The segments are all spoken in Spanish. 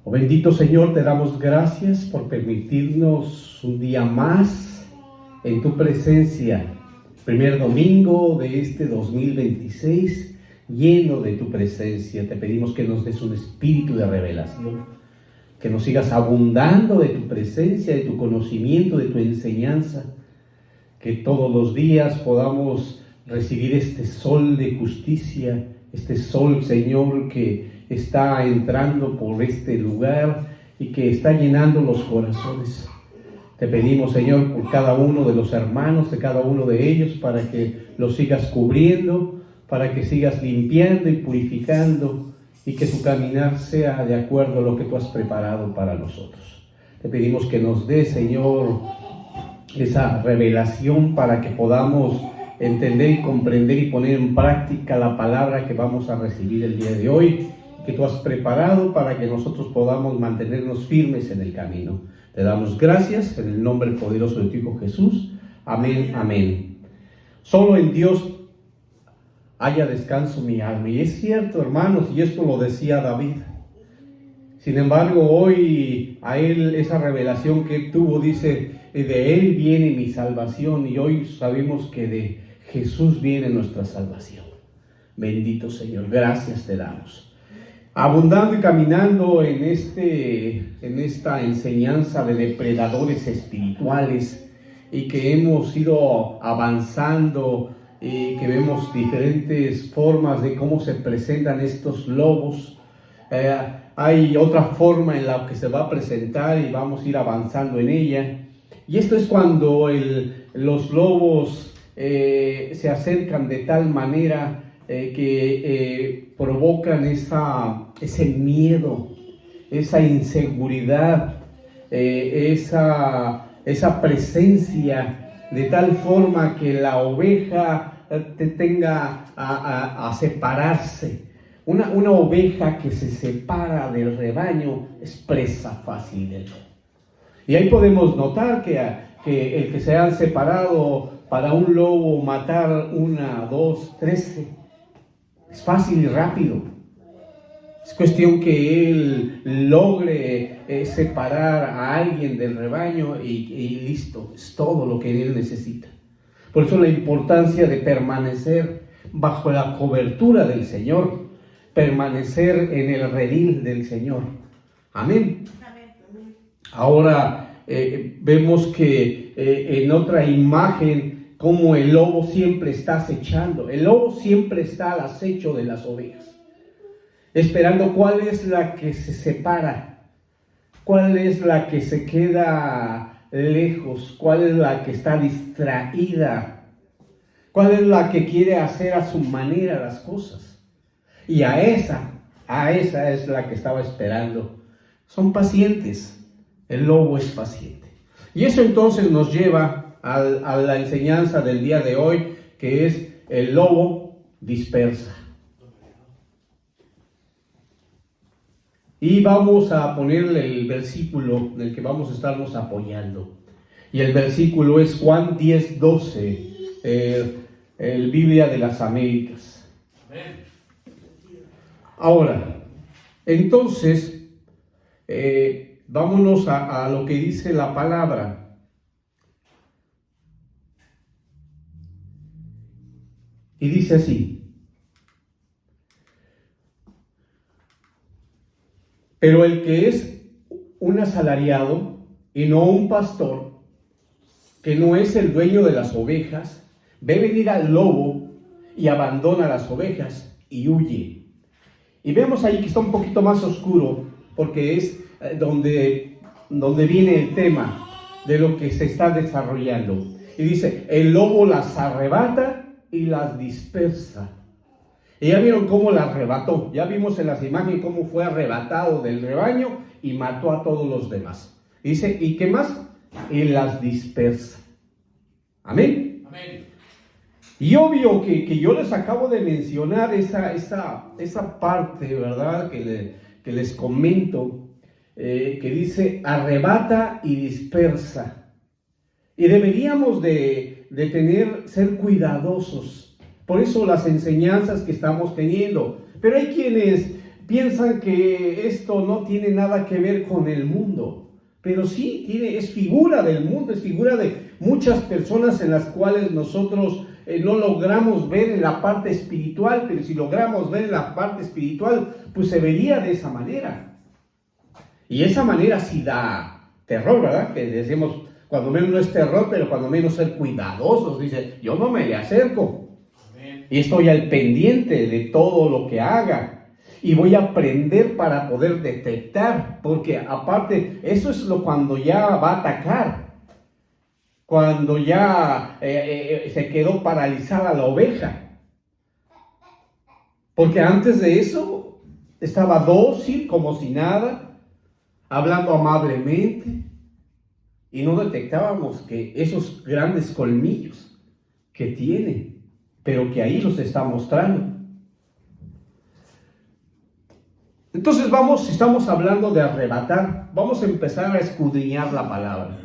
Oh bendito Señor, te damos gracias por permitirnos un día más en tu presencia. Primer domingo de este 2026, lleno de tu presencia. Te pedimos que nos des un espíritu de revelación, que nos sigas abundando de tu presencia, de tu conocimiento, de tu enseñanza, que todos los días podamos recibir este sol de justicia, este sol, Señor, que está entrando por este lugar y que está llenando los corazones. Te pedimos, Señor, por cada uno de los hermanos, de cada uno de ellos, para que los sigas cubriendo, para que sigas limpiando y purificando, y que su caminar sea de acuerdo a lo que tú has preparado para nosotros. Te pedimos que nos dé, Señor, esa revelación para que podamos entender y comprender y poner en práctica la palabra que vamos a recibir el día de hoy, que tú has preparado para que nosotros podamos mantenernos firmes en el camino. Te damos gracias en el nombre poderoso de tu Hijo Jesús. Amén, amén. Solo en Dios haya descanso mi alma. Y es cierto, hermanos, y esto lo decía David. Sin embargo, hoy a él esa revelación que él tuvo dice, de él viene mi salvación, y hoy sabemos que de Jesús viene nuestra salvación. Bendito Señor, gracias te damos. Abundando y caminando en esta enseñanza de depredadores espirituales, y que hemos ido avanzando y que vemos diferentes formas de cómo se presentan estos lobos. Hay otra forma en la que se va a presentar y vamos a ir avanzando en ella. Y esto es cuando los lobos se acercan de tal manera que provocan ese miedo, esa inseguridad, esa presencia, de tal forma que la oveja tenga a separarse. Una oveja que se separa del rebaño es presa fácil del lobo. Y ahí podemos notar que el que se han separado para un lobo matar 1, 2, 13 es fácil y rápido. Es cuestión que él logre separar a alguien del rebaño y listo, es todo lo que él necesita. Por eso la importancia de permanecer bajo la cobertura del Señor, permanecer en el redil del Señor. Amén. Ahora vemos que en otra imagen, como el lobo siempre está acechando. El lobo siempre está al acecho de las ovejas, esperando cuál es la que se separa, cuál es la que se queda lejos, cuál es la que está distraída, cuál es la que quiere hacer a su manera las cosas. Y a esa es la que estaba esperando. Son pacientes, el lobo es paciente. Y eso entonces nos lleva a la enseñanza del día de hoy, que es el lobo dispersa. Y vamos a ponerle el versículo en el que vamos a estarnos apoyando. Y el versículo es Juan 10:12, el Biblia de las Américas. Ahora, entonces, vámonos a lo que dice la palabra. Y dice así: pero el que es un asalariado y no un pastor, que no es el dueño de las ovejas, ve venir al lobo y abandona las ovejas y huye. Y vemos ahí que está un poquito más oscuro, porque es donde viene el tema de lo que se está desarrollando. Y dice, el lobo las arrebata y las dispersa. Y ya vieron cómo las arrebató. Ya vimos en las imágenes cómo fue arrebatado del rebaño y mató a todos los demás. Dice, ¿y qué más? Y las dispersa. Amén. Amén. Y obvio que yo les acabo de mencionar esa parte, ¿verdad? Que les comento, que dice arrebata y dispersa. Y deberíamos de ser cuidadosos. Por eso las enseñanzas que estamos teniendo. Pero hay quienes piensan que esto no tiene nada que ver con el mundo, pero sí es figura del mundo, es figura de muchas personas en las cuales nosotros no logramos ver en la parte espiritual, pero si logramos ver en la parte espiritual, pues se vería de esa manera. Y esa manera sí da terror, ¿verdad? Que decimos, cuando menos no es terror, pero cuando menos ser cuidadosos. Dice, yo no me le acerco. Y estoy al pendiente de todo lo que haga. Y voy a aprender para poder detectar. Porque aparte, eso es cuando ya va a atacar. Cuando ya se quedó paralizada la oveja. Porque antes de eso, estaba dócil, como si nada, hablando amablemente. Y no detectábamos que esos grandes colmillos que tiene, pero que ahí los está mostrando. Entonces estamos hablando de arrebatar, vamos a empezar a escudriñar la palabra.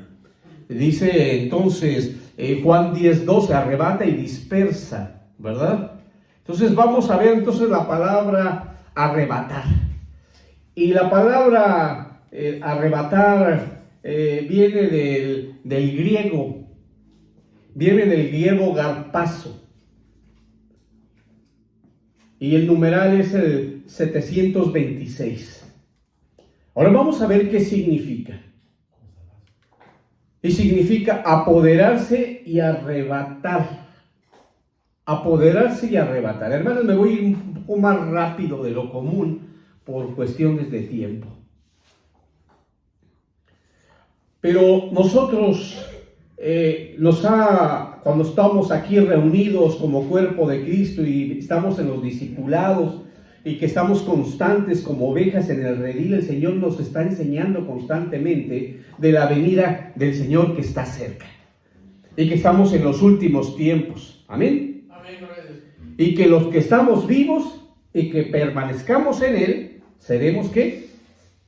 Dice entonces Juan 10:12, arrebata y dispersa, ¿verdad? Entonces vamos a ver entonces la palabra arrebatar. Y la palabra arrebatar viene del griego garpazo. Y el numeral es el 726. Ahora vamos a ver qué significa. Y significa apoderarse y arrebatar. Apoderarse y arrebatar. Hermanos, me voy a ir un poco más rápido de lo común por cuestiones de tiempo. Pero nosotros, cuando estamos aquí reunidos como cuerpo de Cristo y estamos en los discipulados y que estamos constantes como ovejas en el redil, el Señor nos está enseñando constantemente de la venida del Señor que está cerca y que estamos en los últimos tiempos. Amén. Amén. Y que los que estamos vivos y que permanezcamos en Él, seremos ¿qué?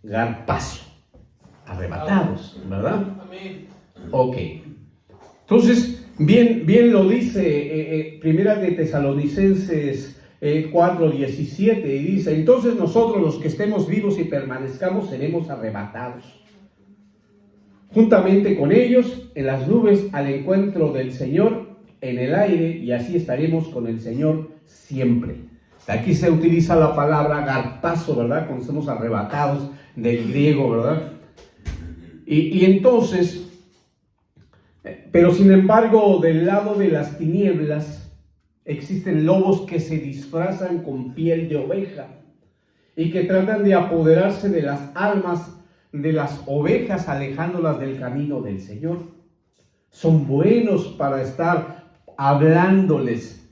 Garpazo. Arrebatados, ¿verdad? Amén. Ok. Entonces, bien lo dice Primera de Tesalonicenses 4:17, y dice, entonces nosotros los que estemos vivos y permanezcamos seremos arrebatados juntamente con ellos en las nubes al encuentro del Señor en el aire, y así estaremos con el Señor siempre. Aquí se utiliza la palabra garpazo, ¿verdad? Cuando somos arrebatados, del griego, ¿verdad? Y entonces, pero sin embargo, del lado de las tinieblas, existen lobos que se disfrazan con piel de oveja y que tratan de apoderarse de las almas de las ovejas, alejándolas del camino del Señor. Son buenos para estar hablándoles.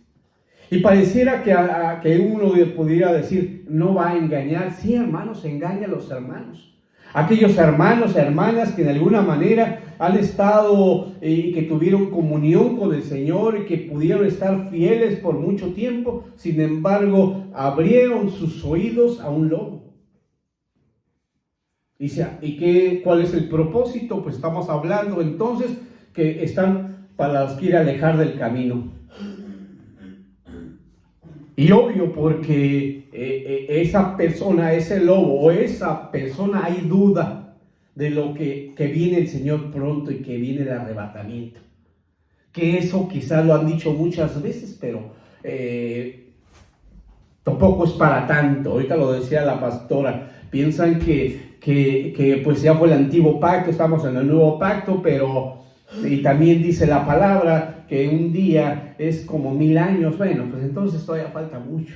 Y pareciera que uno pudiera decir, no va a engañar. Sí, hermanos, engaña a los hermanos. Aquellos hermanos, hermanas que de alguna manera han estado y que tuvieron comunión con el Señor y que pudieron estar fieles por mucho tiempo, sin embargo, abrieron sus oídos a un lobo. ¿Cuál es el propósito? Pues estamos hablando entonces que están para los que quiere alejar del camino. Y obvio, porque esa persona, ese lobo o esa persona, hay duda de lo que viene el Señor pronto y que viene el arrebatamiento. Que eso quizás lo han dicho muchas veces, pero tampoco es para tanto. Ahorita lo decía la pastora, piensan que pues ya fue el antiguo pacto, estamos en el nuevo pacto, pero... Y también dice la palabra que un día es como 1000 años. Bueno, pues entonces todavía falta mucho.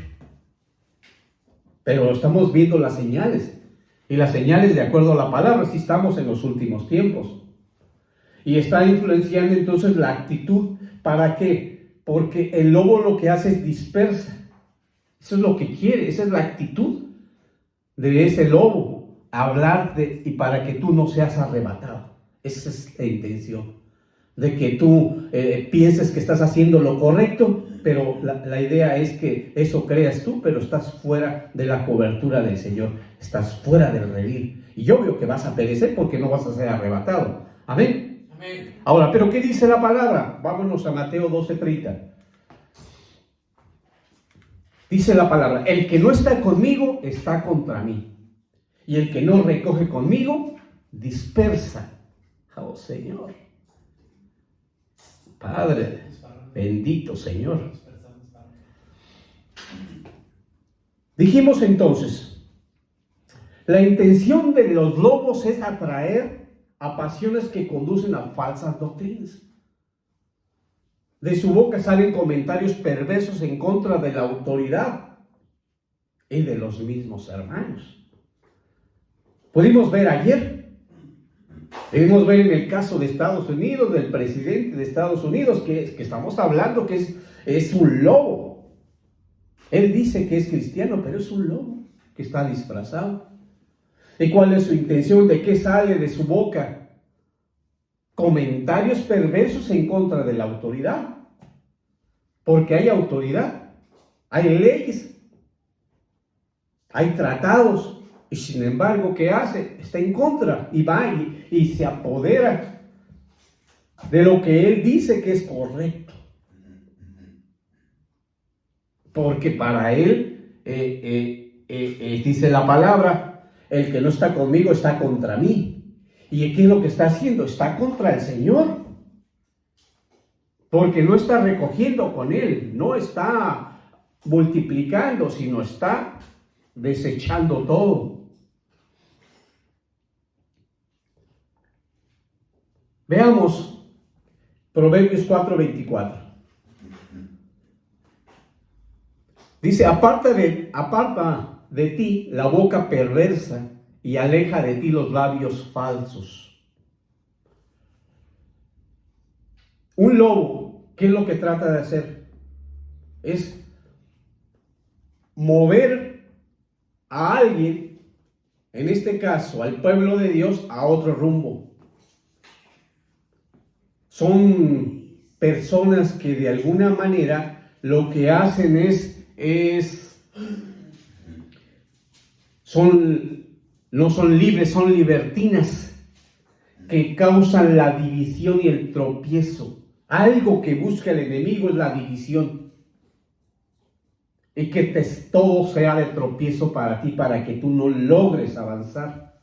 Pero estamos viendo las señales. Y las señales, de acuerdo a la palabra, sí estamos en los últimos tiempos. Y está influenciando entonces la actitud. ¿Para qué? Porque el lobo lo que hace es dispersa. Eso es lo que quiere. Esa es la actitud de ese lobo. Hablarte y para que tú no seas arrebatado. Esa es la intención. De que tú pienses que estás haciendo lo correcto, pero la idea es que eso creas tú, pero estás fuera de la cobertura del Señor, estás fuera del redil. Y obvio que vas a perecer porque no vas a ser arrebatado. Amén. Amén. Ahora, ¿pero qué dice la palabra? Vámonos a Mateo 12:30. Dice la palabra, el que no está conmigo está contra mí. Y el que no recoge conmigo, dispersa. Oh Señor. Padre, bendito Señor. Dijimos entonces, la intención de los lobos es atraer a pasiones que conducen a falsas doctrinas. De su boca salen comentarios perversos en contra de la autoridad y de los mismos hermanos. Pudimos ver ayer, pudimos ver en el caso de Estados Unidos, del presidente de Estados Unidos, que estamos hablando que es un lobo. Él dice que es cristiano, pero es un lobo que está disfrazado. ¿Y cuál es su intención? ¿De qué sale de su boca? Comentarios perversos en contra de la autoridad. Porque hay autoridad, hay leyes, hay tratados. Y sin embargo, ¿qué hace? Está en contra y va y se apodera de lo que él dice que es correcto. Porque para él, dice la palabra, el que no está conmigo está contra mí. ¿Y qué es lo que está haciendo? Está contra el Señor. Porque no está recogiendo con él, no está multiplicando, sino está desechando todo. Veamos Proverbios 4:24. Dice, aparta de ti la boca perversa y aleja de ti los labios falsos. Un lobo, ¿qué es lo que trata de hacer? Es mover a alguien, en este caso al pueblo de Dios, a otro rumbo. Son personas que de alguna manera lo que hacen no son libres, son libertinas, que causan la división y el tropiezo. Algo que busca el enemigo es la división. Y que todo sea de tropiezo para ti, para que tú no logres avanzar.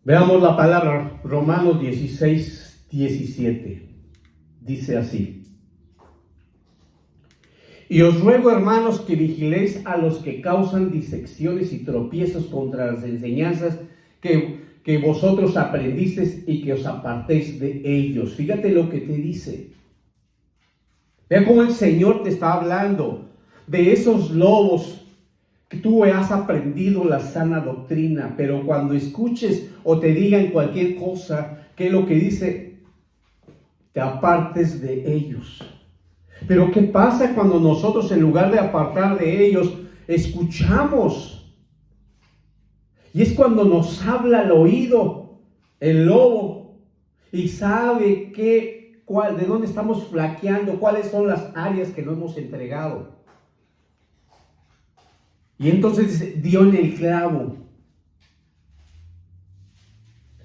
Veamos la palabra, Romanos 16:17. Dice así: y os ruego, hermanos, que vigiléis a los que causan disecciones y tropiezos contra las enseñanzas que vosotros aprendisteis y que os apartéis de ellos. Fíjate lo que te dice. Vea cómo el Señor te está hablando de esos lobos que tú has aprendido la sana doctrina, pero cuando escuches o te digan cualquier cosa, ¿qué es lo que dice? Te apartes de ellos. Pero ¿qué pasa cuando nosotros, en lugar de apartar de ellos, escuchamos? Y es cuando nos habla al oído el lobo y sabe de dónde estamos flaqueando, cuáles son las áreas que no hemos entregado. Y entonces dice, dio en el clavo.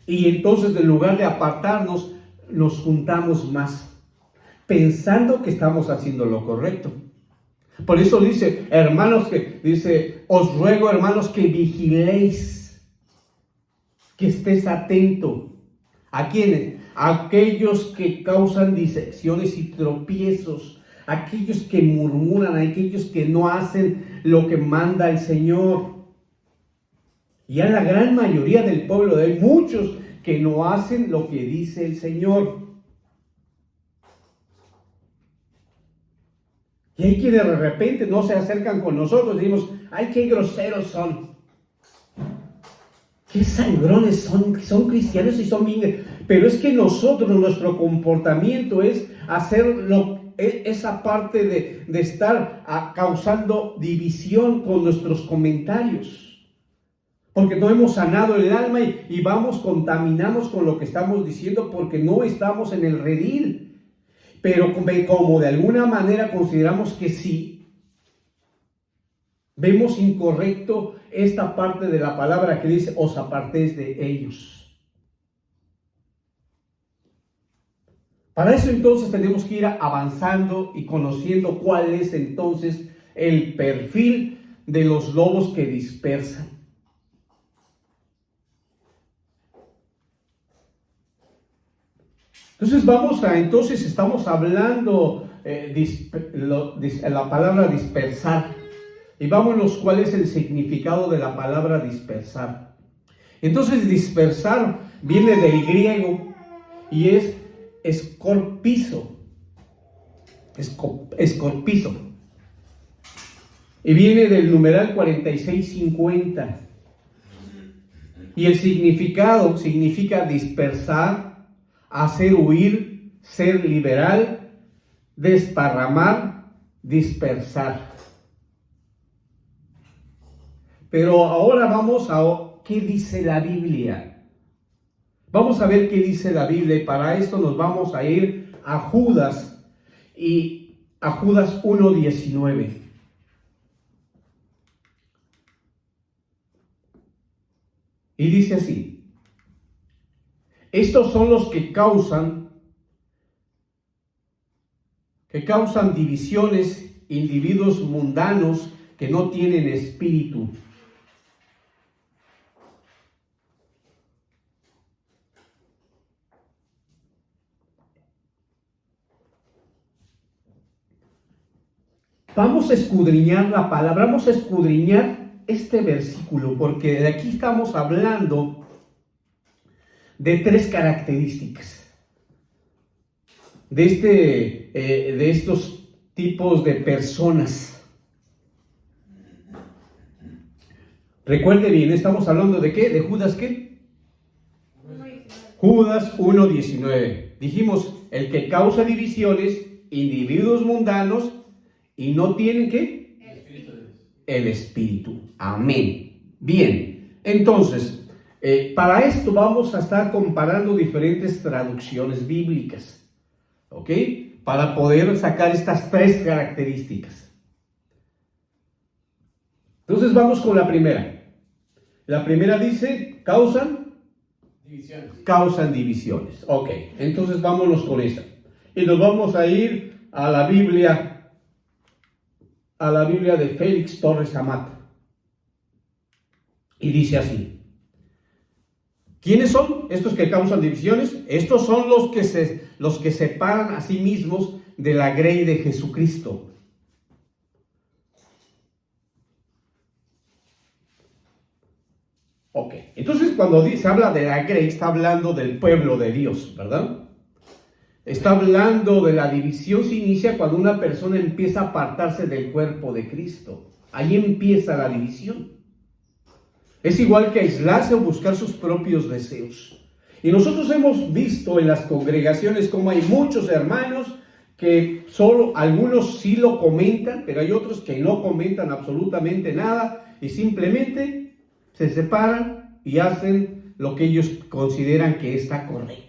Y entonces, en lugar de apartarnos, nos juntamos más, pensando que estamos haciendo lo correcto. Por eso dice, os ruego, hermanos, que vigiléis, que estés atento. ¿A quiénes? A aquellos que causan disecciones y tropiezos, aquellos que murmuran, aquellos que no hacen lo que manda el Señor. Y a la gran mayoría del pueblo, hay muchos que no hacen lo que dice el Señor. Y hay quienes de repente no se acercan con nosotros y decimos, ¡ay, qué groseros son! ¡Qué sangrones son! Son cristianos y son bien... Pero es que nosotros, nuestro comportamiento es hacer esa parte de estar causando división con nuestros comentarios. Porque no hemos sanado el alma y contaminamos con lo que estamos diciendo porque no estamos en el redil. Pero como de alguna manera consideramos que sí, vemos incorrecto esta parte de la palabra que dice, os apartéis de ellos. Para eso entonces tenemos que ir avanzando y conociendo cuál es entonces el perfil de los lobos que dispersan. Entonces estamos hablando la palabra dispersar. Y vámonos, ¿cuál es el significado de la palabra dispersar? Entonces, dispersar viene del griego y es escorpizo. Escorpizo. Y viene del numeral 4650. Y el significado significa dispersar, hacer huir, ser liberal, desparramar, dispersar. Pero ahora vamos a qué dice la Biblia. Vamos a ver qué dice la Biblia y para esto nos vamos a ir a Judas y a Judas 1:19. Y dice así: estos son los que causan divisiones, individuos mundanos que no tienen espíritu. Vamos a escudriñar la palabra, vamos a escudriñar este versículo, porque de aquí estamos hablando de tres características de estos tipos de personas. Recuerde bien, estamos hablando de ¿qué? ¿De Judas qué? Judas 1:19. Dijimos, el que causa divisiones, individuos mundanos, y no tienen ¿qué? El Espíritu. Amén. Bien, entonces, para esto vamos a estar comparando diferentes traducciones bíblicas, ¿ok? Para poder sacar estas tres características. Entonces vamos con la primera. La primera dice, causan divisiones. Ok, entonces vámonos con esa. Y nos vamos a ir a la Biblia de Félix Torres Amat. Y dice así: ¿quiénes son estos que causan divisiones? Estos son los que separan a sí mismos de la grey de Jesucristo. Ok, entonces cuando se habla de la grey, está hablando del pueblo de Dios, ¿verdad? Está hablando de la división, se inicia cuando una persona empieza a apartarse del cuerpo de Cristo. Ahí empieza la división. Es igual que aislarse o buscar sus propios deseos. Y nosotros hemos visto en las congregaciones cómo hay muchos hermanos que solo algunos sí lo comentan, pero hay otros que no comentan absolutamente nada y simplemente se separan y hacen lo que ellos consideran que está correcto.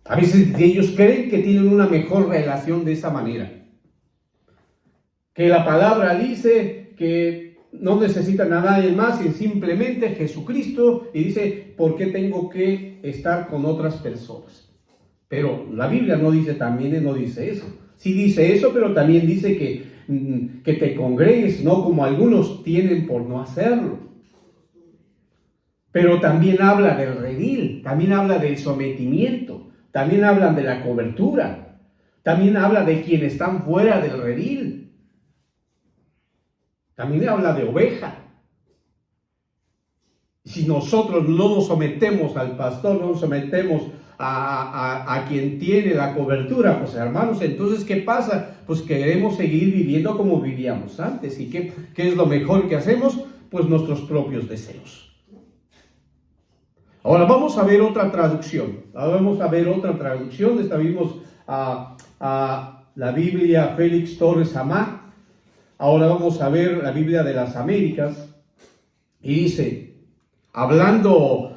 A veces ellos creen que tienen una mejor relación de esa manera. Que la palabra dice que no necesitan a nadie más, y simplemente Jesucristo, y dice, ¿por qué tengo que estar con otras personas? Pero la Biblia no dice eso. Sí dice eso, pero también dice que te congregues, no como algunos tienen por no hacerlo. Pero también habla del redil, también habla del sometimiento. También hablan de la cobertura. También habla de quienes están fuera del redil. También habla de oveja. Si nosotros no nos sometemos al pastor, no nos sometemos a quien tiene la cobertura, pues hermanos, entonces ¿qué pasa? Pues queremos seguir viviendo como vivíamos antes. ¿Y qué es lo mejor que hacemos? Pues nuestros propios deseos. Ahora vamos a ver otra traducción. Esta vimos a la Biblia Félix Torres Amat. Ahora vamos a ver la Biblia de las Américas. Y dice, hablando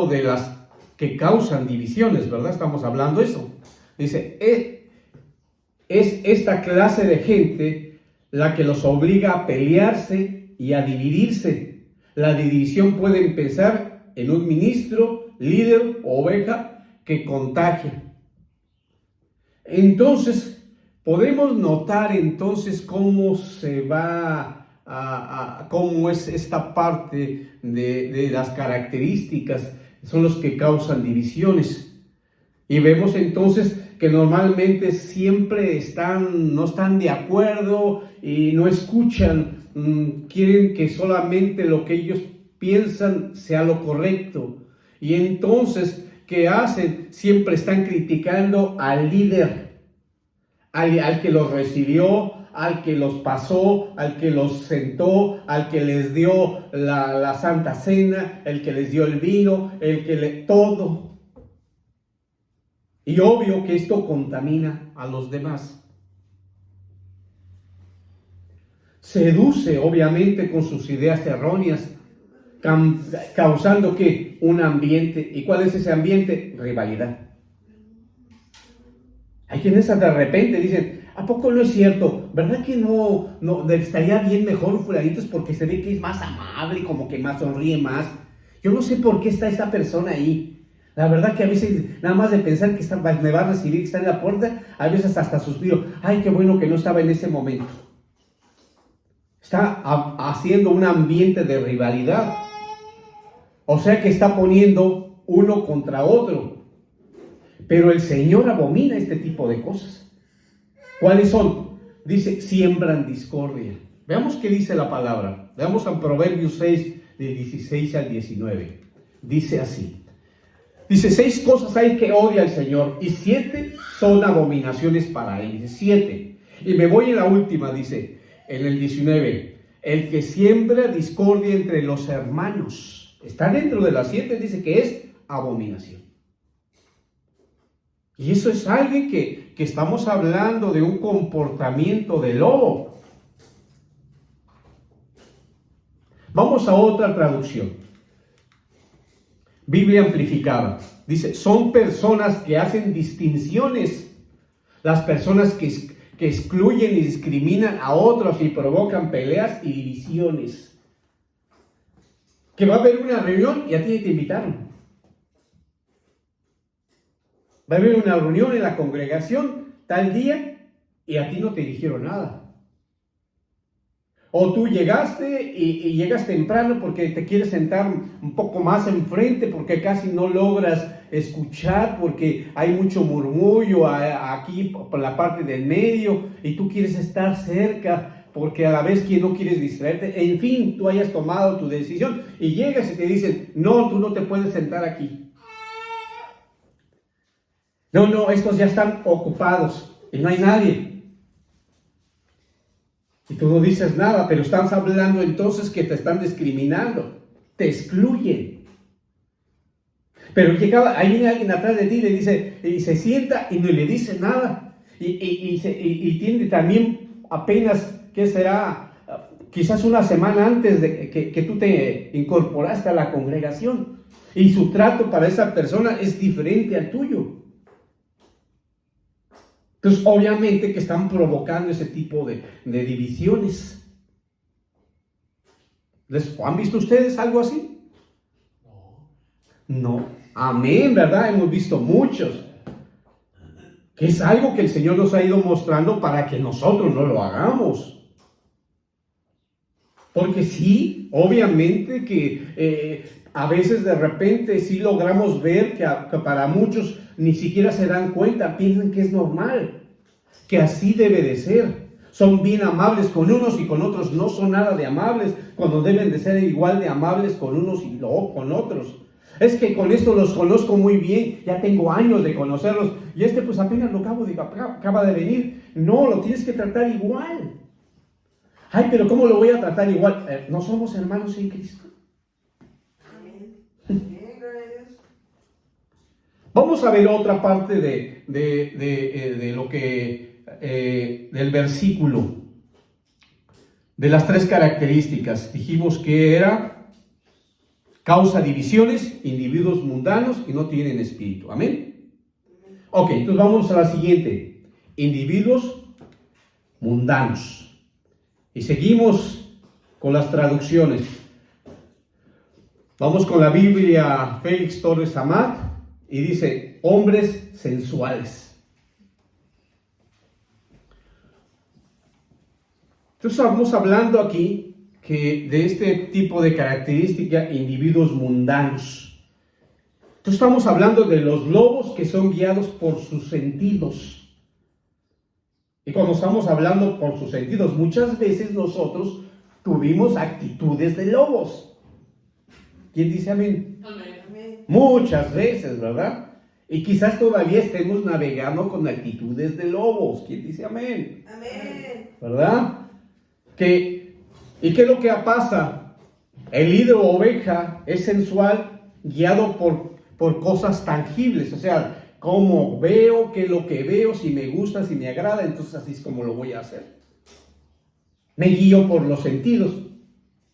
de las que causan divisiones, ¿verdad? Estamos hablando de eso. Dice, es esta clase de gente la que los obliga a pelearse y a dividirse. La división puede empezar en un ministro, líder o oveja que contagia. Entonces, podemos notar entonces cómo se va cómo es esta parte de las características, son los que causan divisiones. Y vemos entonces que normalmente siempre no están de acuerdo y no escuchan, quieren que solamente lo que ellos piensan sea lo correcto. Y entonces, ¿qué hacen? Siempre están criticando al líder, al que los recibió, al que los pasó, al que los sentó, al que les dio la Santa Cena, el que les dio el vino, todo. Y obvio que esto contamina a los demás. Seduce, obviamente, con sus ideas erróneas, causando ¿qué? Un ambiente. ¿Y cuál es ese ambiente? Rivalidad. Hay quienes de repente dicen, ¿a poco no es cierto? ¿Verdad que no estaría bien mejor fulanitos porque se ve que es más amable, como que más sonríe más? Yo no sé por qué está esa persona ahí. La verdad que a veces, nada más de pensar que me va a recibir, que está en la puerta, a veces hasta suspiro. Ay, qué bueno que no estaba en ese momento. Está haciendo un ambiente de rivalidad. O sea que está poniendo uno contra otro. Pero el Señor abomina este tipo de cosas. ¿Cuáles son? Dice, siembran discordia. Veamos qué dice la palabra. Veamos en Proverbios 6, del 16 al 19. Dice así. Dice, 6 cosas hay que odia al Señor y 7 son abominaciones para Él. Dice, 7. Y me voy en la última, dice, en el 19. El que siembra discordia entre los hermanos. Está dentro de las 7, dice que es abominación. Y eso es alguien que estamos hablando de un comportamiento de lobo. Vamos a otra traducción. Biblia amplificada. Dice, son personas que hacen distinciones. Las personas que excluyen y discriminan a otros y provocan peleas y divisiones. Que va a haber una reunión y a ti te invitaron. Va a haber una reunión en la congregación tal día y a ti no te dijeron nada. O tú llegaste y llegas temprano porque te quieres sentar un poco más enfrente, porque casi no logras escuchar, porque hay mucho murmullo aquí por la parte del medio, y tú quieres estar cerca, porque a la vez que no quieres distraerte. En fin, tú hayas tomado tu decisión y llegas y te dicen, no, tú no te puedes sentar aquí. No, estos ya están ocupados y no hay nadie. Y tú no dices nada, pero estás hablando entonces que te están discriminando, te excluyen. Pero ahí viene alguien atrás de ti y le dice, y se sienta y no le dice nada. Y tiene también apenas, ¿qué será? Quizás una semana antes de que tú te incorporaste a la congregación. Y su trato para esa persona es diferente al tuyo. Entonces, obviamente que están provocando ese tipo de divisiones. ¿Han visto ustedes algo así? No. Amén, ¿verdad? Hemos visto muchos. Que es algo que el Señor nos ha ido mostrando para que nosotros no lo hagamos. Porque sí, obviamente que a veces de repente sí logramos ver que para muchos ni siquiera se dan cuenta, piensan que es normal, que así debe de ser. Son bien amables con unos y con otros no son nada de amables, cuando deben de ser igual de amables con unos y con otros. Es que con esto los conozco muy bien, ya tengo años de conocerlos, y pues apenas acaba de venir. No, lo tienes que tratar igual. Ay, pero ¿cómo lo voy a tratar igual? ¿No somos hermanos en Cristo? Vamos a ver otra parte de lo que, del versículo, de las 3 características. Dijimos que era, causa divisiones, individuos mundanos y no tienen espíritu. ¿Amén? Ok, entonces vamos a la siguiente. Individuos mundanos. Y seguimos con las traducciones. Vamos con la Biblia Félix Torres Amat y dice, hombres sensuales. Entonces estamos hablando aquí que de este tipo de característica, individuos mundanos. Entonces estamos hablando de los lobos que son guiados por sus sentidos. Y cuando estamos hablando por sus sentidos, muchas veces nosotros tuvimos actitudes de lobos. ¿Quién dice amén? Amén. Muchas veces, ¿verdad? Y quizás todavía estemos navegando con actitudes de lobos. ¿Quién dice amén? Amén. ¿Verdad? ¿Y qué es lo que pasa? El líder o oveja es sensual, guiado por cosas tangibles. O sea, cómo veo, qué es lo que veo, si me gusta, si me agrada, entonces así es como lo voy a hacer. Me guío por los sentidos.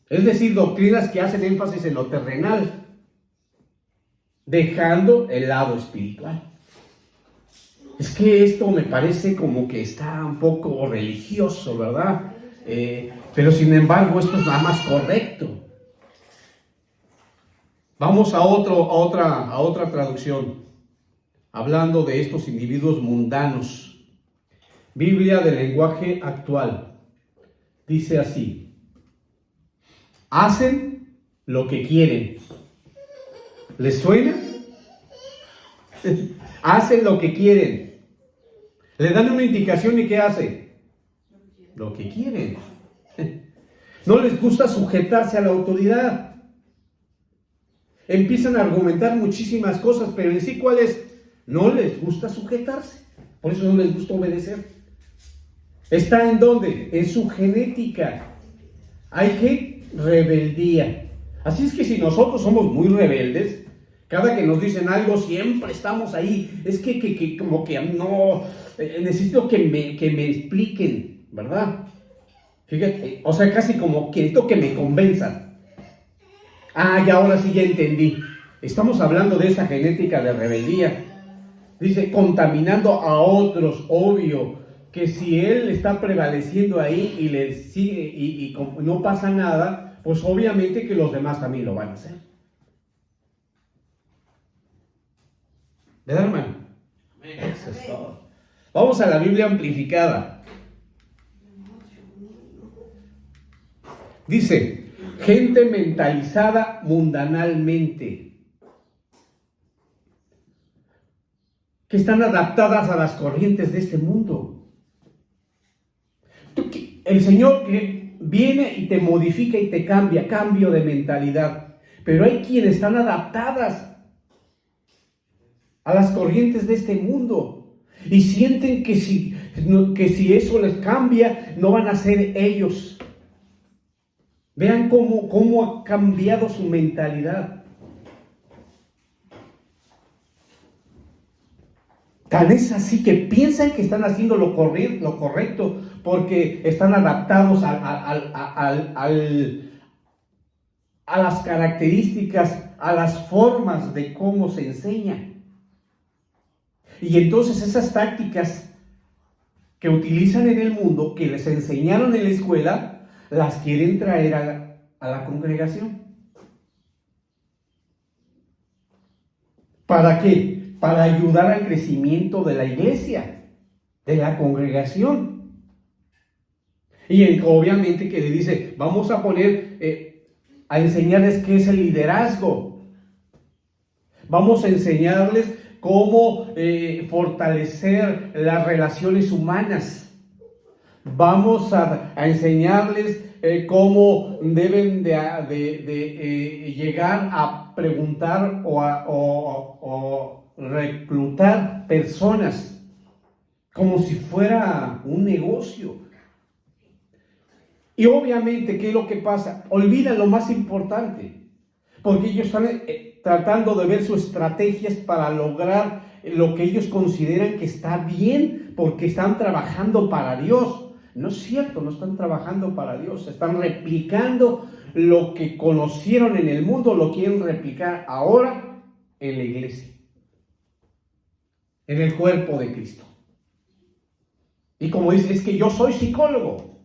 Es decir, doctrinas que hacen énfasis en lo terrenal, dejando el lado espiritual. Es que esto me parece como que está un poco religioso, ¿verdad? Pero sin embargo esto es nada más correcto. Vamos a otra traducción, hablando de estos individuos mundanos. Biblia del lenguaje actual. Dice así: hacen lo que quieren. ¿Les suena? Hacen lo que quieren. Le dan una indicación y ¿qué hace? Lo que quieren. No les gusta sujetarse a la autoridad. Empiezan a argumentar muchísimas cosas, pero en sí, ¿cuál es? No les gusta sujetarse. Por eso no les gusta obedecer. ¿Está en dónde? En su genética. Hay que rebeldía. Así es que si nosotros somos muy rebeldes, cada que nos dicen algo siempre estamos ahí. Es que como que no, necesito que me expliquen, ¿verdad? Fíjate, o sea, casi como que necesito que me convenzan. Ah, y ahora sí ya entendí. Estamos hablando de esa genética de rebeldía. Dice, contaminando a otros, obvio, que si él está prevaleciendo ahí y le sigue y no pasa nada, pues obviamente que los demás también lo van a hacer. ¿Verdad, hermano? Eso es todo. Vamos a la Biblia amplificada. Dice, gente mentalizada mundanalmente, que están adaptadas a las corrientes de este mundo. El Señor que viene y te modifica y te cambia, cambio de mentalidad. Pero hay quienes están adaptadas a las corrientes de este mundo y sienten que si eso les cambia, no van a ser ellos. Vean cómo ha cambiado su mentalidad. Tan es así que piensan que están haciendo lo correcto porque están adaptados a las características, a las formas de cómo se enseña. Y entonces esas tácticas que utilizan en el mundo, que les enseñaron en la escuela, las quieren traer a la congregación. ¿Para qué? Para ayudar al crecimiento de la iglesia, de la congregación. Y obviamente que le dice, vamos a poner, a enseñarles qué es el liderazgo. Vamos a enseñarles cómo fortalecer las relaciones humanas. Vamos a enseñarles cómo deben de llegar a preguntar o reclutar personas como si fuera un negocio. Y obviamente, ¿qué es lo que pasa? Olvidan lo más importante, porque ellos están tratando de ver sus estrategias para lograr lo que ellos consideran que está bien, porque están trabajando para Dios. No es cierto, no están trabajando para Dios, están replicando lo que conocieron en el mundo, lo quieren replicar ahora en la iglesia, en el cuerpo de Cristo. Y como dice, es que yo soy psicólogo,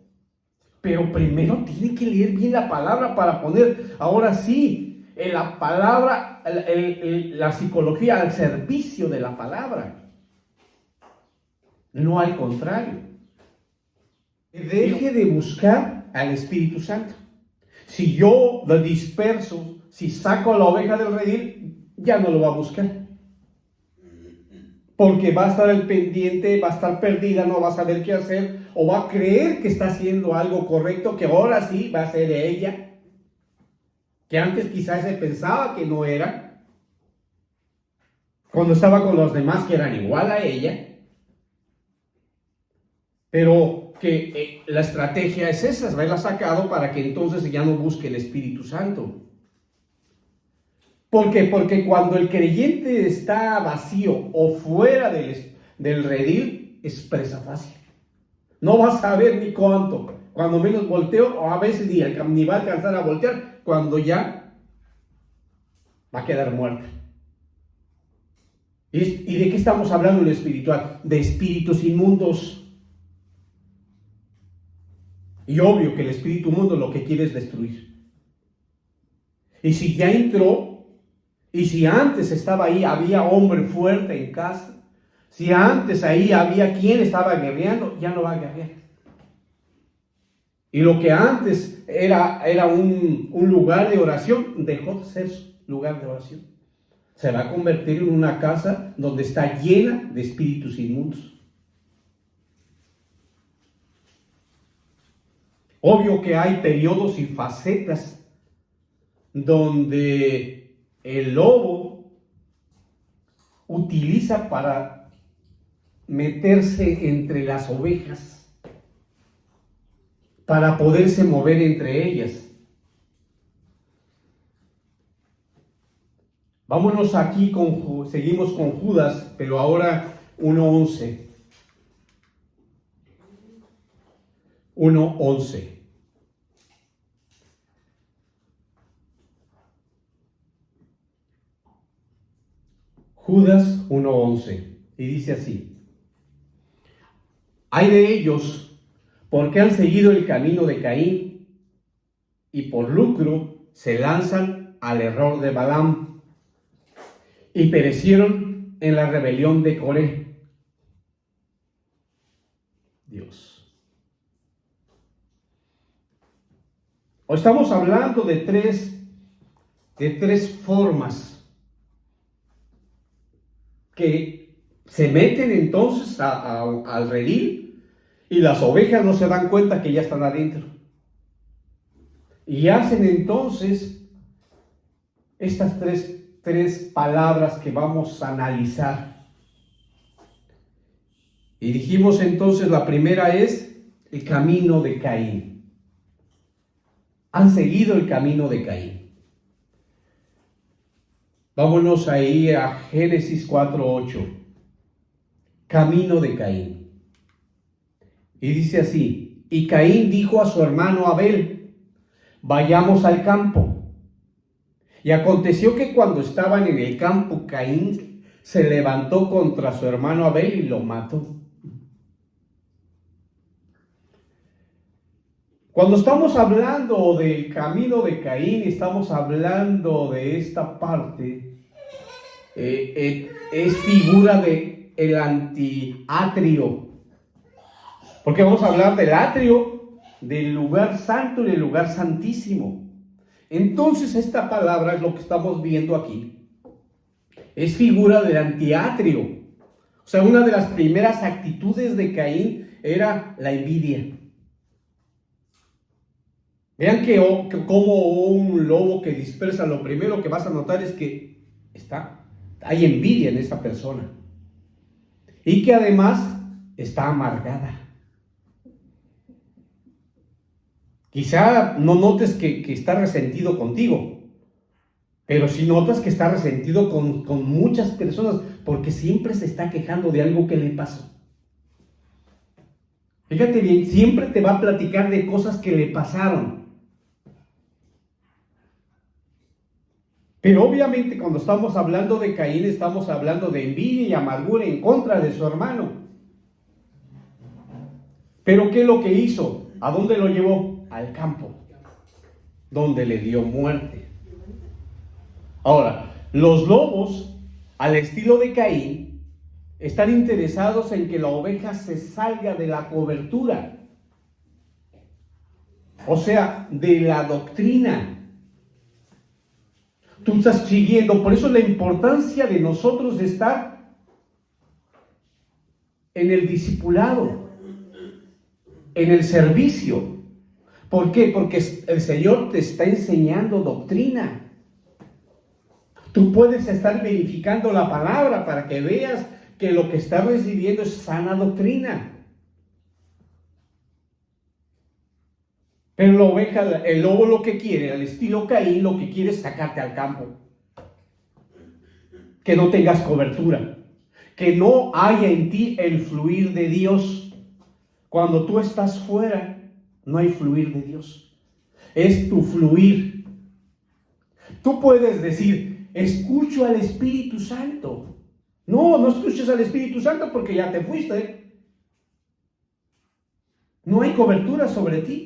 pero primero tienen que leer bien la palabra para poner, ahora sí, la palabra, la psicología al servicio de la palabra, no al contrario. Deje de buscar al Espíritu Santo. Si yo lo disperso, si saco a la oveja del redil, ya no lo va a buscar. Porque va a estar al pendiente, va a estar perdida, no va a saber qué hacer, o va a creer que está haciendo algo correcto, que ahora sí va a ser ella, que antes quizás se pensaba que no era, cuando estaba con los demás que eran igual a ella. Pero que la estrategia es esa, haberla sacado para que entonces ya no busque el Espíritu Santo. ¿Por qué? Porque cuando el creyente está vacío o fuera del redil, es presa fácil. No va a saber ni cuánto. Cuando menos volteo, o a veces ni va a alcanzar a voltear, cuando ya va a quedar muerta. ¿Y de qué estamos hablando en lo espiritual? De espíritus inmundos. Y obvio que el espíritu inmundo lo que quiere es destruir. Y si ya entró, y si antes estaba ahí, había hombre fuerte en casa, si antes ahí había quien estaba guerreando, ya no va a guerrear. Y lo que antes era un lugar de oración, dejó de ser lugar de oración. Se va a convertir en una casa donde está llena de espíritus inmundos. Obvio que hay periodos y facetas donde el lobo utiliza para meterse entre las ovejas, para poderse mover entre ellas. Vámonos aquí, seguimos con Judas, pero ahora 1:11. 1:11. Judas 1:11. Y dice así: Ay de ellos, porque han seguido el camino de Caín, y por lucro se lanzan al error de Balaam, y perecieron en la rebelión de Coré. Dios. O estamos hablando de tres formas que se meten entonces al redil, y las ovejas no se dan cuenta que ya están adentro. Y hacen entonces estas tres palabras que vamos a analizar. Y dijimos entonces, la primera es el camino de Caín. Han seguido el camino de Caín. Vámonos ahí a Génesis 4:8. Camino de Caín. Y dice así: Y Caín dijo a su hermano Abel: Vayamos al campo. Y aconteció que cuando estaban en el campo, Caín se levantó contra su hermano Abel y lo mató. Cuando estamos hablando del camino de Caín, estamos hablando de esta parte, es figura de el antiatrio, porque vamos a hablar del atrio, del lugar santo y del lugar santísimo. Entonces esta palabra es lo que estamos viendo aquí, es figura del antiatrio. O sea, una de las primeras actitudes de Caín era la envidia. Vean que como un lobo que dispersa, lo primero que vas a notar es que hay envidia en esa persona. Y que además está amargada. Quizá no notes que está resentido contigo, pero sí notas que está resentido con muchas personas, porque siempre se está quejando de algo que le pasó. Fíjate bien, siempre te va a platicar de cosas que le pasaron. Pero obviamente cuando estamos hablando de Caín, estamos hablando de envidia y amargura en contra de su hermano. Pero ¿qué es lo que hizo? ¿A dónde lo llevó? Al campo, donde le dio muerte. Ahora, los lobos, al estilo de Caín, están interesados en que la oveja se salga de la cobertura. o sea, de la doctrina. Tú estás siguiendo, por eso la importancia de nosotros de estar en el discipulado, en el servicio. ¿Por qué? Porque el Señor te está enseñando doctrina. Tú puedes estar verificando la palabra para que veas que lo que estás recibiendo es sana doctrina. Pero la oveja, el lobo lo que quiere, al estilo Caín, lo que quiere es sacarte al campo. Que no tengas cobertura. Que no haya en ti el fluir de Dios. Cuando tú estás fuera, no hay fluir de Dios. Es tu fluir. Tú puedes decir, escucho al Espíritu Santo. No, no escuches al Espíritu Santo porque ya te fuiste. No hay cobertura sobre ti.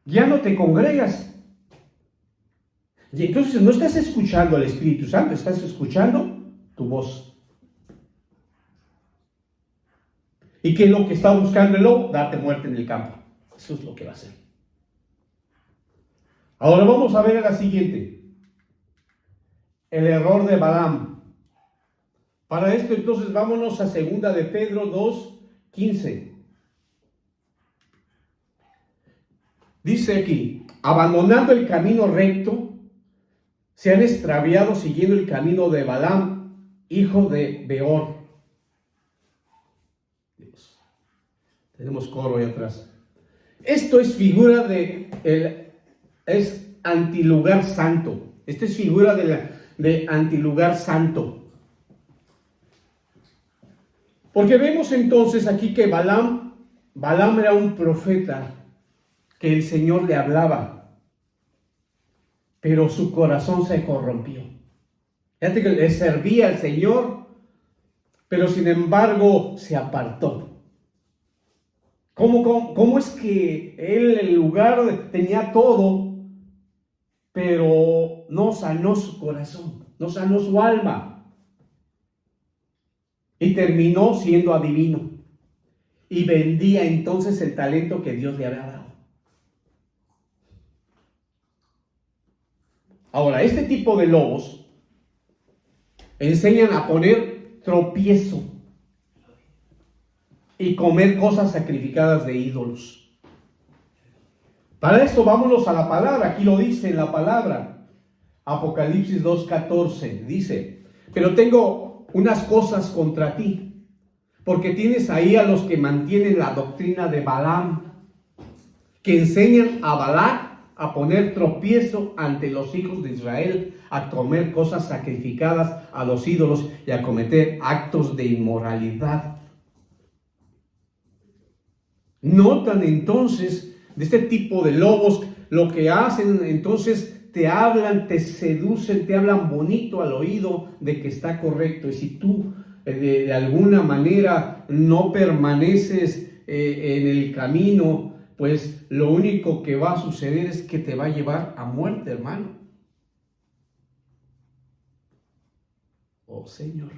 Ya no te congregas. Y entonces no estás escuchando al Espíritu Santo, estás escuchando tu voz. ¿Y qué es lo que está buscando el lobo? Darte muerte en el campo. Eso es lo que va a hacer. Ahora vamos a ver a la siguiente. El error de Balaam. Para esto entonces vámonos a 2 de Pedro 2:15. Dice aquí, abandonando el camino recto, se han extraviado siguiendo el camino de Balaam, hijo de Beor. Dios. Tenemos coro ahí atrás. Esto es figura es antilugar santo. Esto es figura de antilugar santo. Porque vemos entonces aquí que Balaam era un profeta que el Señor le hablaba, pero su corazón se corrompió. Fíjate que le servía al Señor, pero sin embargo se apartó. ¿Cómo es que él en lugar tenía todo, pero no sanó su corazón, no sanó su alma? Y terminó siendo adivino. Y vendía entonces el talento que Dios le había dado. Ahora, este tipo de lobos enseñan a poner tropiezo y comer cosas sacrificadas de ídolos. Para esto vámonos a la palabra. Aquí lo dice en la palabra. Apocalipsis 2:14 dice, pero tengo unas cosas contra ti, porque tienes ahí a los que mantienen la doctrina de Balaam, que enseñan a Balac a poner tropiezo ante los hijos de Israel, a comer cosas sacrificadas a los ídolos y a cometer actos de inmoralidad. Notan entonces de este tipo de lobos lo que hacen, entonces te hablan, te seducen, te hablan bonito al oído de que está correcto. Y si tú de alguna manera no permaneces en el camino, pues lo único que va a suceder es que te va a llevar a muerte, hermano. Oh, Señor.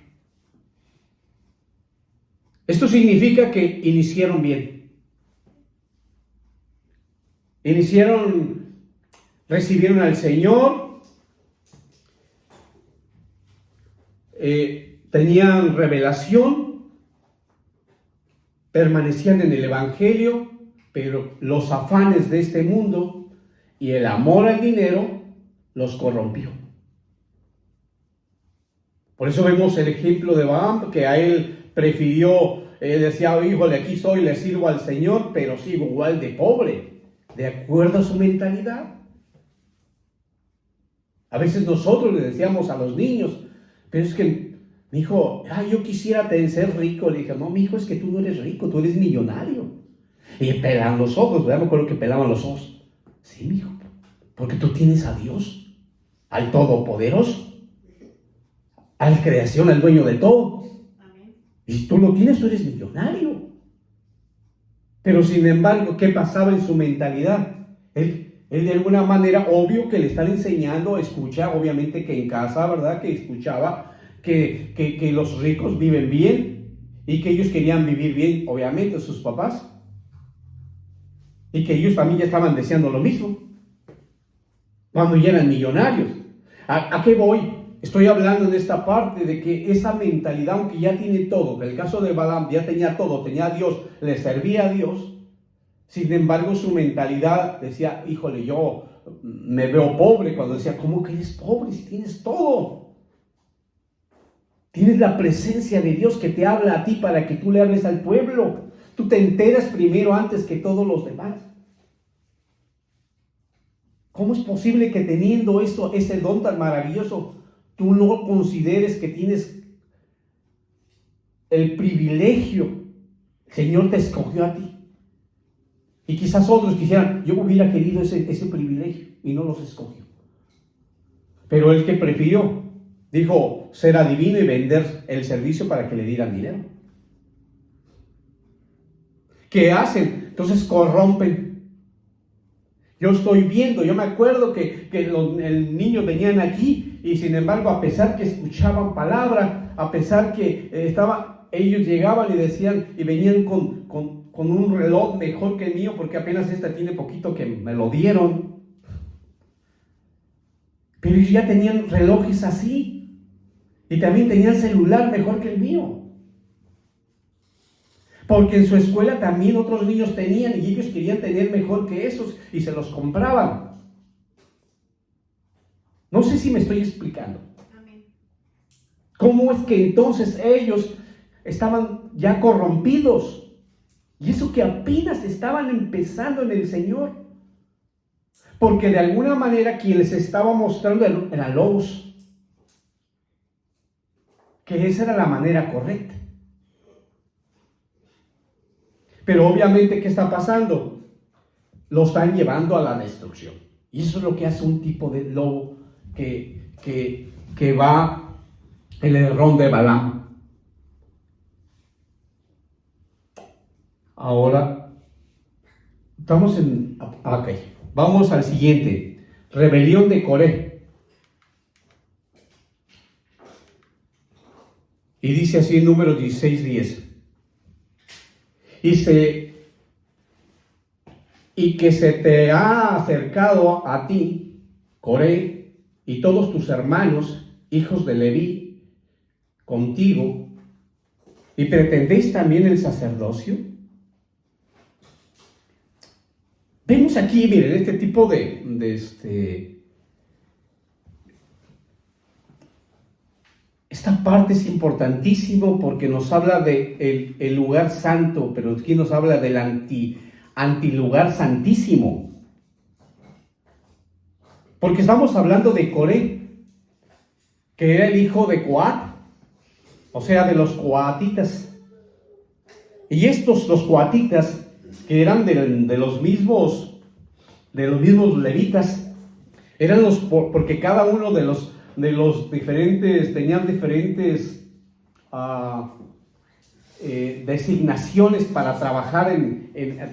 Esto significa que iniciaron bien. Recibieron al Señor, tenían revelación, permanecían en el Evangelio, pero los afanes de este mundo y el amor al dinero los corrompió. Por eso vemos el ejemplo de Balaam, que a él prefirió, decía, híjole, aquí soy, le sirvo al Señor, pero sigo igual de pobre, de acuerdo a su mentalidad. A veces nosotros le decíamos a los niños, pero es que, mi hijo, yo quisiera ser rico. Le dije, no, mi hijo, es que tú no eres rico, tú eres millonario. Y pelan los ojos, ¿verdad? Me acuerdo que pelaban los ojos. Sí, mi hijo, porque tú tienes a Dios, al Todopoderoso, al Creación, al dueño de todo. Amén. Y si tú lo tienes, tú eres millonario. Pero sin embargo, ¿qué pasaba en su mentalidad? Él de alguna manera, obvio que le están enseñando, escucha, obviamente que en casa, ¿verdad? Que escuchaba que los ricos viven bien y que ellos querían vivir bien, obviamente, sus papás. y que ellos también ya estaban deseando lo mismo, cuando ya eran millonarios. ¿A qué voy? Estoy hablando en esta parte de que esa mentalidad, aunque ya tiene todo, en el caso de Balaam ya tenía todo, tenía a Dios, le servía a Dios, sin embargo su mentalidad decía, híjole, yo me veo pobre, cuando decía, ¿cómo que eres pobre si tienes todo? Tienes la presencia de Dios que te habla a ti para que tú le hables al pueblo. Tú te enteras primero antes que todos los demás. ¿Cómo es posible que teniendo eso, ese don tan maravilloso, tú no consideres que tienes el privilegio? El Señor te escogió a ti. Y quizás otros quisieran, yo hubiera querido ese privilegio y no los escogió. Pero el que prefirió, dijo, ser adivino y vender el servicio para que le dieran dinero. ¿Qué hacen? Entonces corrompen. Yo estoy viendo, yo me acuerdo que los niños venían aquí y sin embargo, a pesar que escuchaban palabra, a pesar que ellos llegaban y decían, y venían con un reloj mejor que el mío, porque apenas tiene poquito que me lo dieron. Pero ellos ya tenían relojes así. Y también tenían celular mejor que el mío. Porque en su escuela también otros niños tenían y ellos querían tener mejor que esos y se los compraban. No sé si me estoy explicando. Amén. ¿Cómo es que entonces ellos estaban ya corrompidos? Y eso que apenas estaban empezando en el Señor. Porque de alguna manera quien les estaba mostrando era lobos. Que esa era la manera correcta. Pero obviamente, ¿qué está pasando? Lo están llevando a la destrucción. Y eso es lo que hace un tipo de lobo que va en el error de Balaam. Ahora, vamos al siguiente. Rebelión de Coré. Y dice así en Números 16:10. Y que se te ha acercado a ti, Coré, y todos tus hermanos, hijos de Leví, contigo, y pretendéis también el sacerdocio. Vemos aquí, miren, este tipo esta parte es importantísimo porque nos habla de el lugar santo, pero aquí nos habla del antilugar santísimo. Porque estamos hablando de Coré, que era el hijo de Coat, o sea, de los coatitas. Y los coatitas, que eran de los mismos levitas, eran porque cada uno de los diferentes, tenían diferentes designaciones para trabajar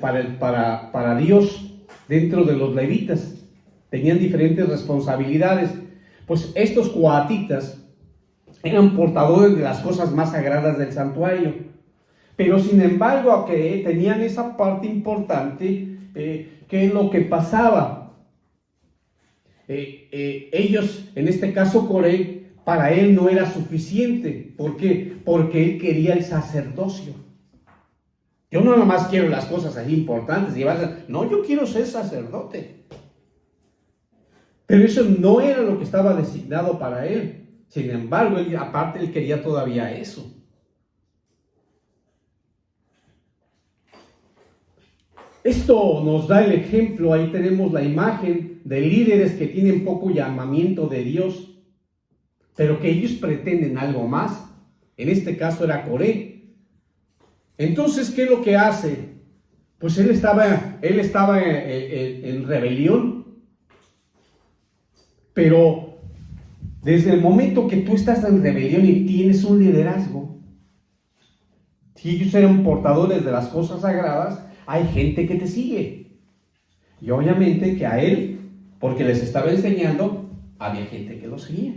para Dios dentro de los levitas. Tenían diferentes responsabilidades. Pues estos coatitas eran portadores de las cosas más sagradas del santuario. Pero sin embargo, aunque tenían esa parte importante, ¿qué es lo que pasaba? Ellos, en este caso Coré, para él no era suficiente. ¿Por qué? Porque él quería el sacerdocio. Yo no nomás quiero las cosas así importantes. No, yo quiero ser sacerdote. Pero eso no era lo que estaba designado para él. Sin embargo, él quería todavía eso. Esto nos da el ejemplo, ahí tenemos la imagen de líderes que tienen poco llamamiento de Dios, pero que ellos pretenden algo más. En este caso era Coré. Entonces, ¿qué es lo que hace? Pues él estaba en rebelión. Pero desde el momento que tú estás en rebelión y tienes un liderazgo, si ellos eran portadores de las cosas sagradas, hay gente que te sigue. Y obviamente que a él, porque les estaba enseñando, había gente que lo seguía.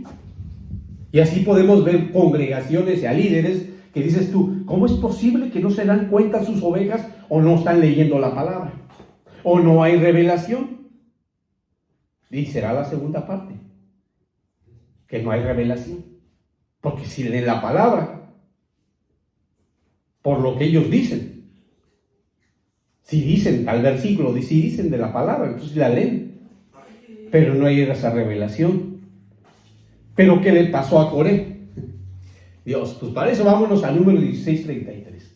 Y así podemos ver congregaciones y a líderes que dices tú, ¿cómo es posible que no se dan cuenta sus ovejas o no están leyendo la palabra? o no hay revelación. Y será la segunda parte, que no hay revelación. Porque si leen la palabra, por lo que ellos dicen, si dicen al versículo, si dicen de la palabra, entonces la leen, pero no hay esa revelación. Pero ¿qué le pasó a Coré? Dios, pues para eso vámonos al número 16:33.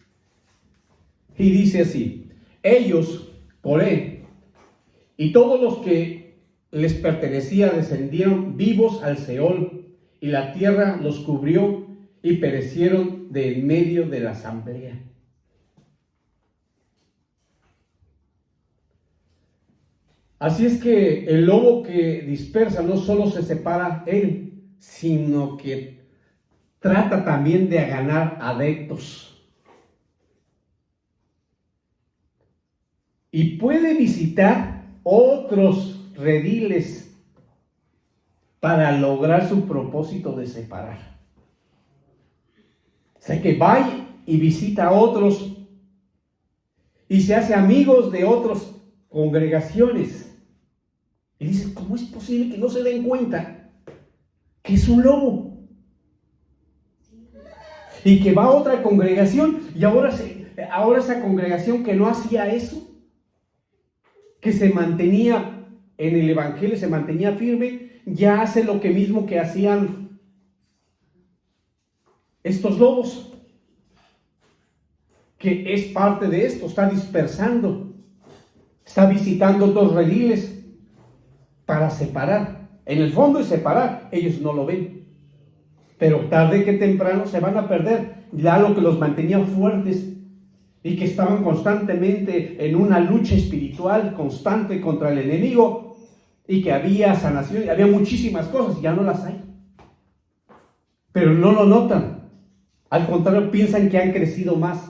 Y dice así: ellos, Coré, y todos los que les pertenecía descendieron vivos al Seol, y la tierra los cubrió y perecieron de en medio de la asamblea. Así es que el lobo que dispersa no solo se separa él, sino que trata también de ganar adeptos. Y puede visitar otros rediles para lograr su propósito de separar. O sea que va y visita a otros y se hace amigos de otras congregaciones. Y dice, ¿cómo es posible que no se den cuenta que es un lobo? Y que va a otra congregación y ahora esa congregación que no hacía eso, que se mantenía en el evangelio, se mantenía firme, ya hace lo que mismo que hacían estos lobos, que es parte de esto, está dispersando, está visitando otros rediles para separar. En el fondo es separar, ellos no lo ven, pero tarde que temprano se van a perder ya lo que los mantenía fuertes y que estaban constantemente en una lucha espiritual constante contra el enemigo, y que había sanación, había muchísimas cosas, ya no las hay, pero no lo notan, al contrario piensan que han crecido más,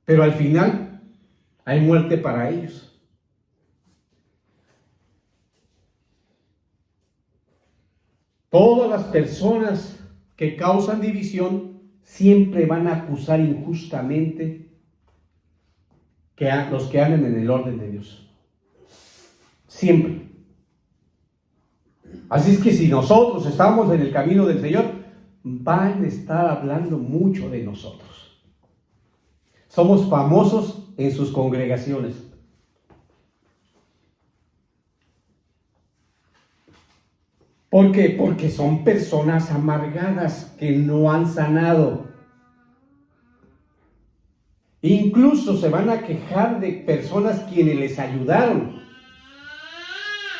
pero al final hay muerte para ellos. Todas las personas que causan división siempre van a acusar injustamente a los que andan en el orden de Dios. Siempre. Así es que si nosotros estamos en el camino del Señor, van a estar hablando mucho de nosotros. Somos famosos en sus congregaciones. ¿Por qué? Porque son personas amargadas que no han sanado. Incluso se van a quejar de personas quienes les ayudaron,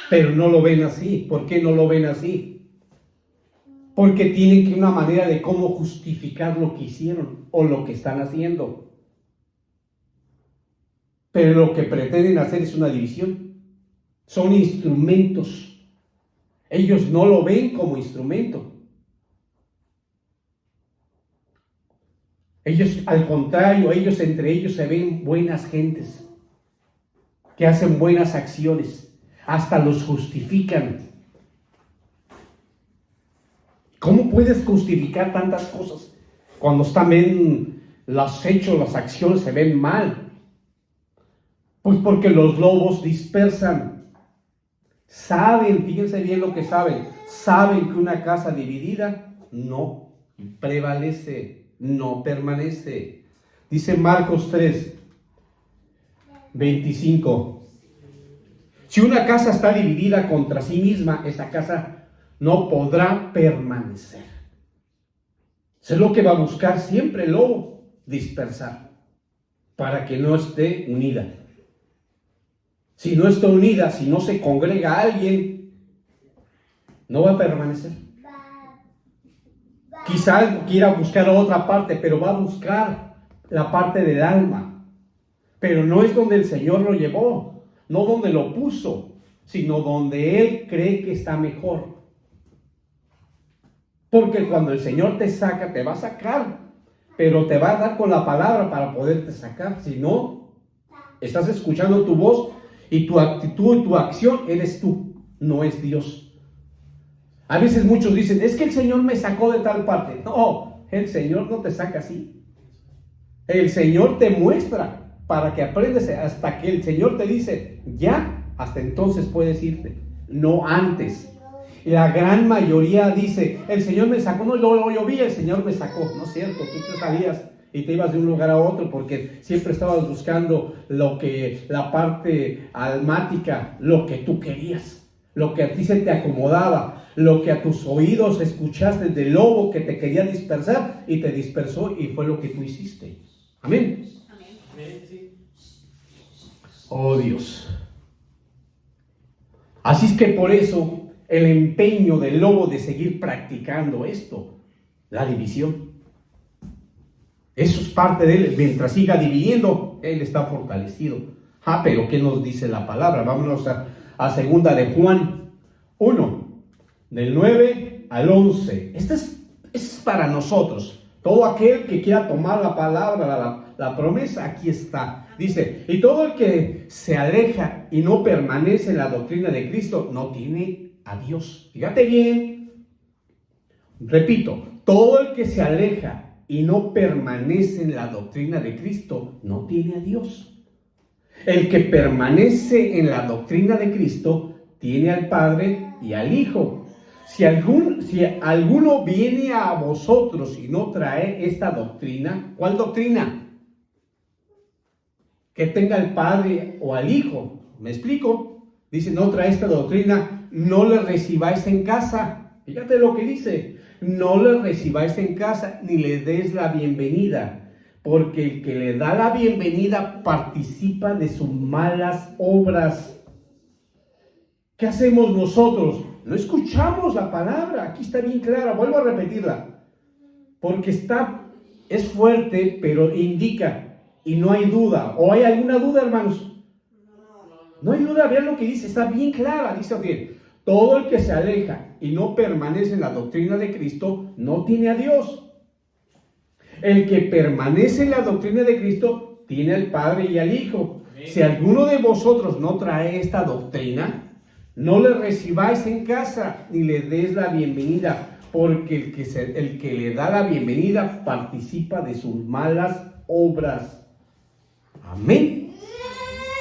pero no lo ven así. ¿Por qué no lo ven así? Porque tienen una manera de cómo justificar lo que hicieron o lo que están haciendo. Pero lo que pretenden hacer es una división. Son instrumentos. Ellos no lo ven como instrumento. Ellos, al contrario, ellos entre ellos se ven buenas gentes, que hacen buenas acciones, hasta los justifican. ¿Cómo puedes justificar tantas cosas cuando también los hechos, las acciones se ven mal? Pues porque los lobos dispersan. Saben, fíjense bien lo que saben que una casa dividida no prevalece, no permanece. Dice Marcos 3:25. Si una casa está dividida contra sí misma, esa casa no podrá permanecer. Eso es lo que va a buscar siempre el lobo, dispersar, para que no esté unida. Si no está unida, si no se congrega a alguien, no va a permanecer. Quizás quiera buscar otra parte, pero va a buscar la parte del alma. Pero no es donde el Señor lo llevó, no donde lo puso, sino donde Él cree que está mejor. Porque cuando el Señor te saca, te va a sacar, pero te va a dar con la palabra para poderte sacar. Si no, estás escuchando tu voz y tu actitud y tu acción eres tú, no es Dios. A veces muchos dicen, es que el Señor me sacó de tal parte. No, el Señor no te saca así. El Señor te muestra para que aprendas hasta que el Señor te dice, ya, hasta entonces puedes irte, no antes. Y la gran mayoría dice, el Señor me sacó, no, yo vi, el Señor me sacó. No es cierto, tú te salías y te ibas de un lugar a otro porque siempre estabas buscando la parte almática, lo que tú querías, lo que a ti se te acomodaba, lo que a tus oídos escuchaste del lobo que te quería dispersar y te dispersó y fue lo que tú hiciste. Amén. Oh Dios. Así es que por eso el empeño del lobo de seguir practicando esto, la división. Eso es parte de él. Mientras siga dividiendo, él está fortalecido. Pero ¿qué nos dice la palabra? Vámonos a segunda de Juan 1, del 9 al 11. Este es para nosotros. Todo aquel que quiera tomar la palabra, la promesa, aquí está. Dice, y todo el que se aleja y no permanece en la doctrina de Cristo, no tiene a Dios. Fíjate bien. Repito, todo el que se aleja y no permanece en la doctrina de Cristo, no tiene a Dios. El que permanece en la doctrina de Cristo, tiene al Padre y al Hijo. Si alguno viene a vosotros y no trae esta doctrina, ¿cuál doctrina? Que tenga al Padre o al Hijo. ¿Me explico? Dice, no trae esta doctrina, no le recibáis en casa. Fíjate lo que dice. No le recibáis en casa ni le des la bienvenida, porque el que le da la bienvenida participa de sus malas obras. ¿Qué hacemos nosotros? No escuchamos la palabra. Aquí está bien clara, vuelvo a repetirla, porque es fuerte, pero indica, y no hay duda. ¿O hay alguna duda, hermanos? No hay duda, vean lo que dice, está bien clara. Dice bien, todo el que se aleja y no permanece en la doctrina de Cristo, no tiene a Dios. El que permanece en la doctrina de Cristo, tiene al Padre y al Hijo. Si alguno de vosotros no trae esta doctrina, no le recibáis en casa, ni le des la bienvenida, porque el que le da la bienvenida participa de sus malas obras. Amén.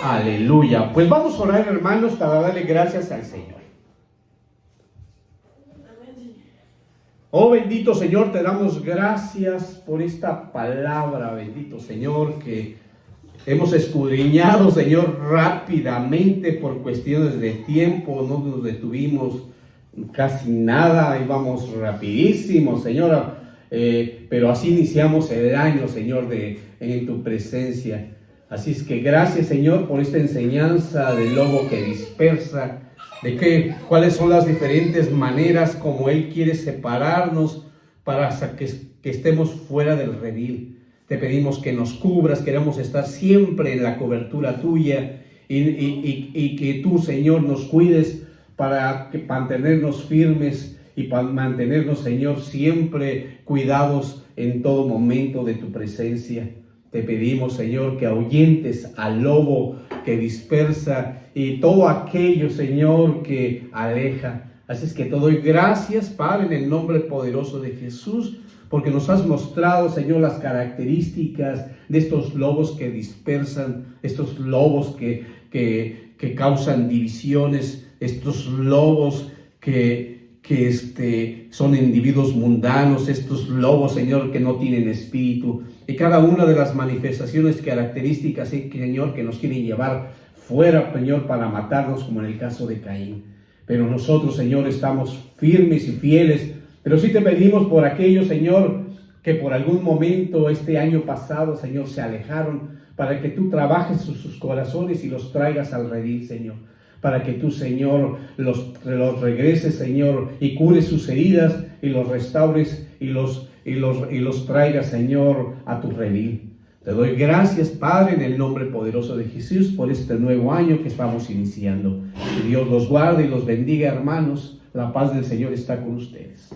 Aleluya. Pues vamos a orar, hermanos, para darle gracias al Señor. Oh bendito Señor, te damos gracias por esta palabra, bendito Señor, que hemos escudriñado, Señor, rápidamente por cuestiones de tiempo. No nos detuvimos casi nada, íbamos rapidísimo, Señor, pero así iniciamos el año, Señor, en tu presencia. Así es que gracias, Señor, por esta enseñanza del lobo que dispersa, cuáles son las diferentes maneras como Él quiere separarnos para que estemos fuera del redil. Te pedimos que nos cubras, queremos estar siempre en la cobertura tuya y que tú, Señor, nos cuides para mantenernos firmes y para mantenernos, Señor, siempre cuidados en todo momento de tu presencia. Te pedimos, Señor, que ahuyentes al lobo que dispersa y todo aquello, Señor, que aleja. Así es que te doy gracias, Padre, en el nombre poderoso de Jesús, porque nos has mostrado, Señor, las características de estos lobos que dispersan, estos lobos que causan divisiones, estos lobos que son individuos mundanos, estos lobos, Señor, que no tienen espíritu, y cada una de las manifestaciones características, Señor, que nos quieren llevar fuera, Señor, para matarnos, como en el caso de Caín. Pero nosotros, Señor, estamos firmes y fieles. Pero sí te pedimos por aquellos, Señor, que por algún momento este año pasado, Señor, se alejaron, para que tú trabajes sus corazones y los traigas al redil, Señor. Para que tú, Señor, los regreses, Señor, y cures sus heridas y los restaures y los traigas, Señor, a tu redil. Te doy gracias, Padre, en el nombre poderoso de Jesús, por este nuevo año que estamos iniciando. Que Dios los guarde y los bendiga, hermanos. La paz del Señor está con ustedes.